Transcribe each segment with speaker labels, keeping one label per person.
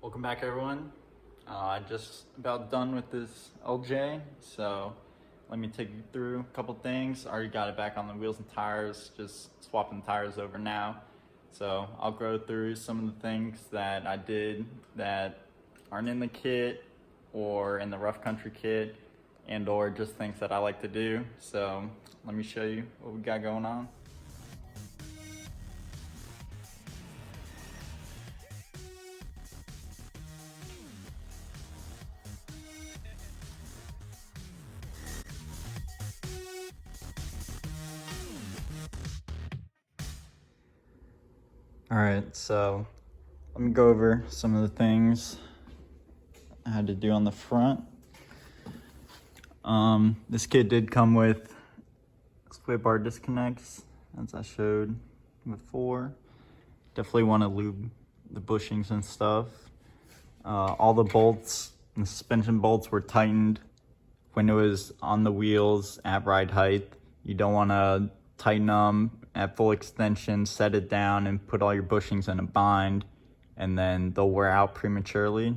Speaker 1: Welcome back, everyone. Just about done with this LJ, so let me take you through a couple things. I already got it back on the wheels and tires, just swapping the tires over now. So I'll go through some of the things that I did that aren't in the kit or in the rough country kit, and or just things that I like to do. So let me show you what we got going on. All right, so let me go over some of the things I had to do on the front. This kit did come with split bar disconnects, as I showed before. Definitely want to lube the bushings and stuff. All the bolts and the suspension bolts were tightened when it was on the wheels at ride height. You don't want to tighten them at full extension, set it down, and put all your bushings in a bind, and then they'll wear out prematurely.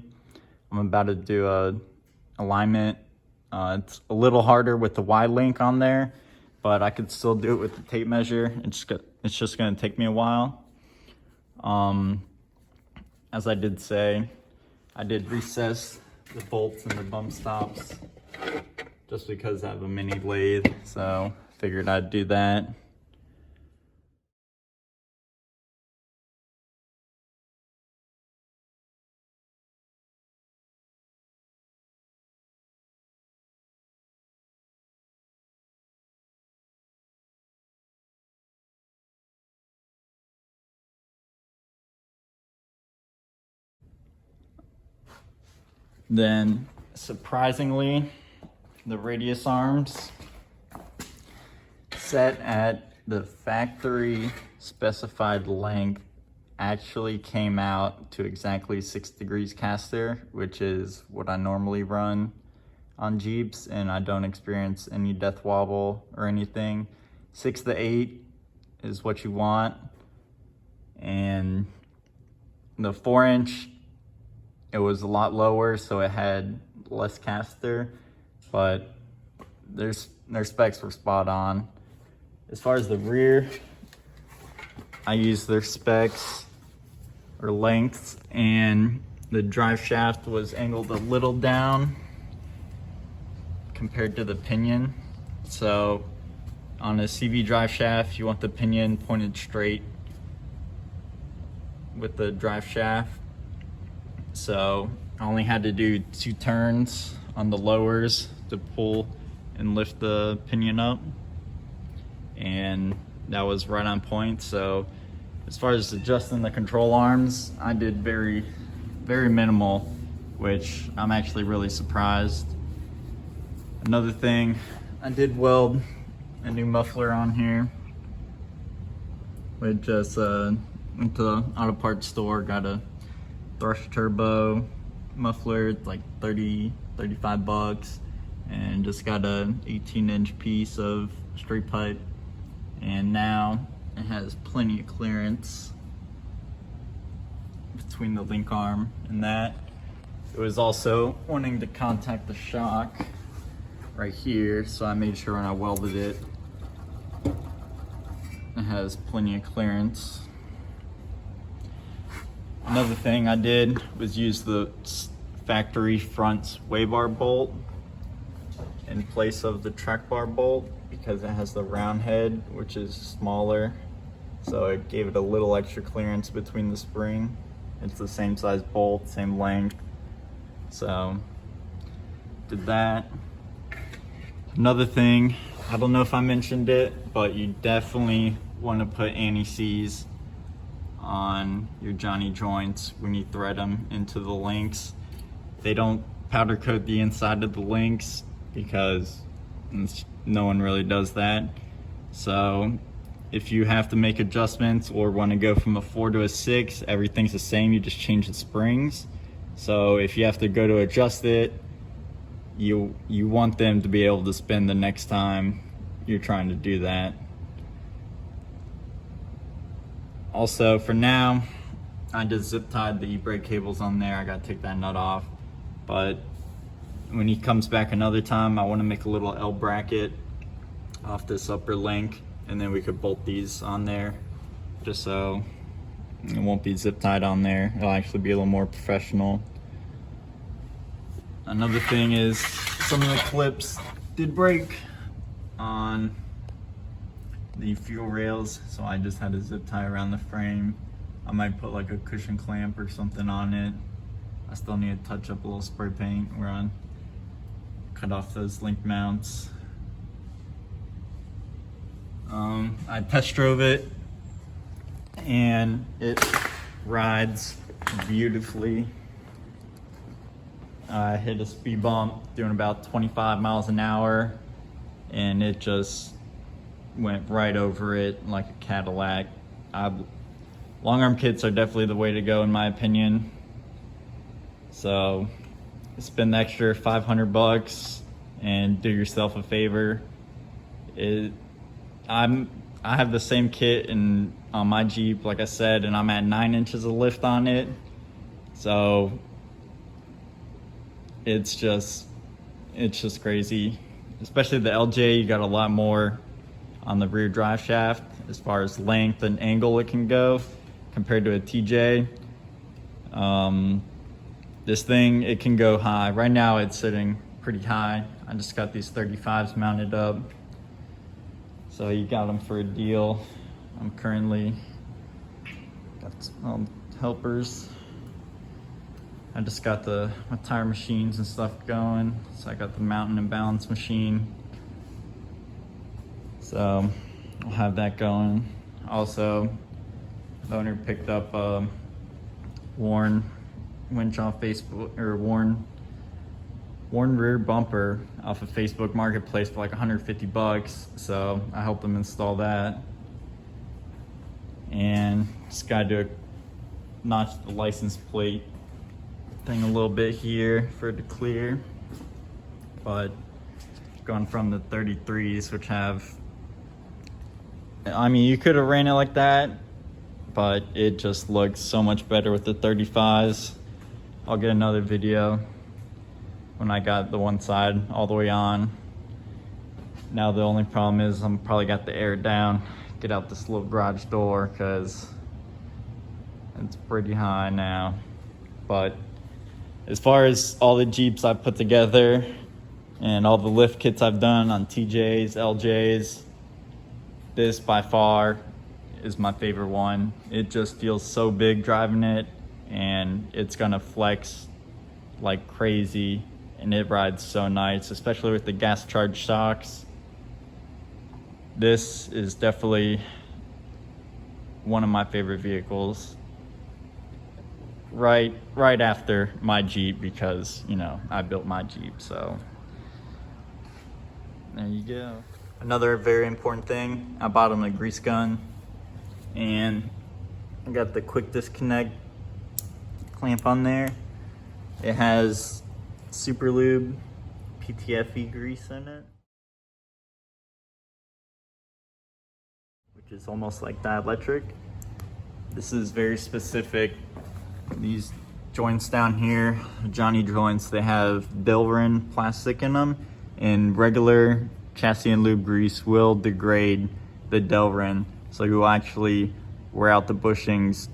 Speaker 1: I'm about to do a alignment. It's a little harder with the Y link on there, but I could still do it with the tape measure. It's just going to take me a while. As I did say, I did recess the bolts and the bump stops just because I have a mini lathe, so figured I'd do that. Then, surprisingly, the radius arms set at the factory specified length actually came out to exactly 6 degrees caster, which is what I normally run on Jeeps, and I don't experience any death wobble or anything. 6 to 8 is what you want, and the 4-inch, it was a lot lower, so it had less caster, but their specs were spot on. As far as the rear, I used their specs or lengths, and the drive shaft was angled a little down compared to the pinion. So on a CV drive shaft, you want the pinion pointed straight with the drive shaft. So I only had to do 2 turns on the lowers to pull and lift the pinion up, and that was right on point. So as far as adjusting the control arms, I did very minimal, which I'm actually really surprised. Another thing, I did weld a new muffler on here. We just went to the auto parts store, got a Thrush Turbo muffler, like 35 bucks, and just got a 18-inch piece of straight pipe, and now it has plenty of clearance between the link arm and that. It was also wanting to contact the shock right here, so I made sure when I welded it, it has plenty of clearance. Another thing I did was use the factory front sway bar bolt in place of the track bar bolt because it has the round head, which is smaller. So it gave it a little extra clearance between the spring. It's the same size bolt, same length. So did that. Another thing, I don't know if I mentioned it, but you definitely want to put anti-seize on your Johnny joints when you thread them into the links. They don't powder coat the inside of the links because no one really does that. So if you have to make adjustments or want to go from a 4 to a 6, everything's the same, you just change the springs. So if you have to go to adjust it, you want them to be able to spin the next time you're trying to do that. Also, for now, I just zip tied the e-brake cables on there. I gotta take that nut off. But when he comes back another time, I wanna make a little L bracket off this upper link, and then we could bolt these on there just so it won't be zip tied on there. It'll actually be a little more professional. Another thing is some of the clips did break on the fuel rails, so I just had to zip tie around the frame. I might put like a cushion clamp or something on it. I still need to touch up a little spray paint. We're on cut off those link mounts. I test drove it and it rides beautifully. I hit a speed bump doing about 25 miles an hour and it just went right over it like a Cadillac. Long arm kits are definitely the way to go in my opinion. So spend the extra $500 and do yourself a favor. I have the same kit on my Jeep, like I said, and I'm at 9 inches of lift on it. So it's just crazy. Especially the LJ, you got a lot more on the rear drive shaft as far as length and angle it can go compared to a TJ. This thing, it can go high. Right now it's sitting pretty high. I just got these 35s mounted up. So you got them for a deal. I'm currently got some helpers. I just got my tire machines and stuff going. So I got the mountain and balance machine. So I'll have that going. Also, the owner picked up a worn winch off Facebook, or worn rear bumper off of Facebook Marketplace for like 150 bucks. So I helped them install that. And just gotta do notch the license plate thing a little bit here for it to clear. But going from the 33s, which have, I mean, you could have ran it like that, but it just looks so much better with the 35s. I'll get another video when I got the one side all the way on. Now the only problem is I'm probably got the air down. Get out this little garage door because it's pretty high now. But as far as all the Jeeps I've put together and all the lift kits I've done on TJs, LJs, this by far is my favorite one. It just feels so big driving it, and it's gonna flex like crazy, and it rides so nice, especially with the gas charged shocks. This is definitely one of my favorite vehicles. Right after my Jeep, because you know I built my Jeep, so there you go. Another very important thing, I bought him a grease gun, and I got the quick disconnect clamp on there. It has Super Lube PTFE grease in it, which is almost like dielectric. This is very specific. These joints down here, Johnny joints, they have Delrin plastic in them, and regular chassis and lube grease will degrade the Delrin, so you will actually wear out the bushings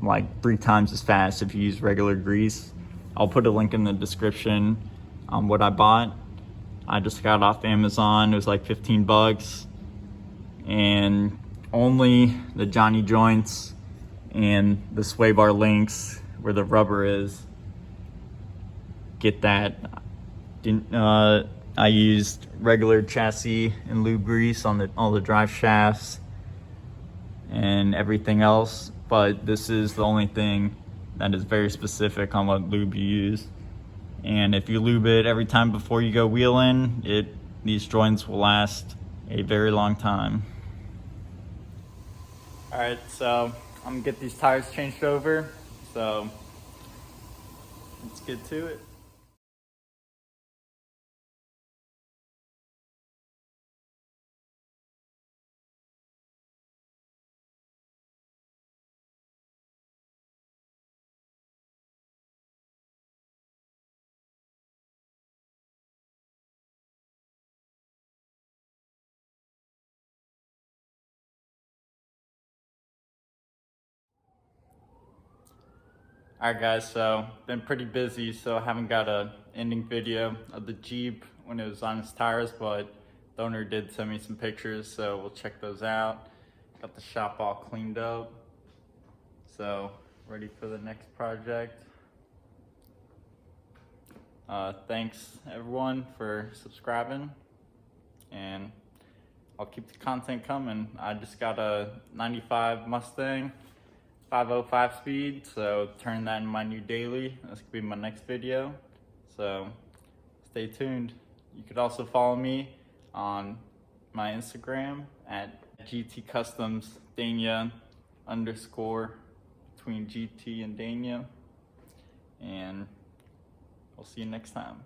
Speaker 1: like 3 times as fast if you use regular grease. I'll put a link in the description on what I bought. I just got off Amazon. It was like 15 bucks, and only the Johnny joints and the sway bar links where the rubber is get that. I used regular chassis and lube grease on all the drive shafts and everything else, but this is the only thing that is very specific on what lube you use. And if you lube it every time before you go wheeling, these joints will last a very long time. All right, so I'm gonna get these tires changed over, so let's get to it. Alright guys, so been pretty busy, so I haven't got a ending video of the Jeep when it was on its tires, but the owner did send me some pictures, so we'll check those out. Got the shop all cleaned up, so ready for the next project. Thanks everyone for subscribing, and I'll keep the content coming. I just got a 95 Mustang 505 speed, so turn that in my new daily. That's gonna be my next video, so stay tuned. You could also follow me on my Instagram at GT Customs Dania _ between GT and Dania, and I'll see you next time.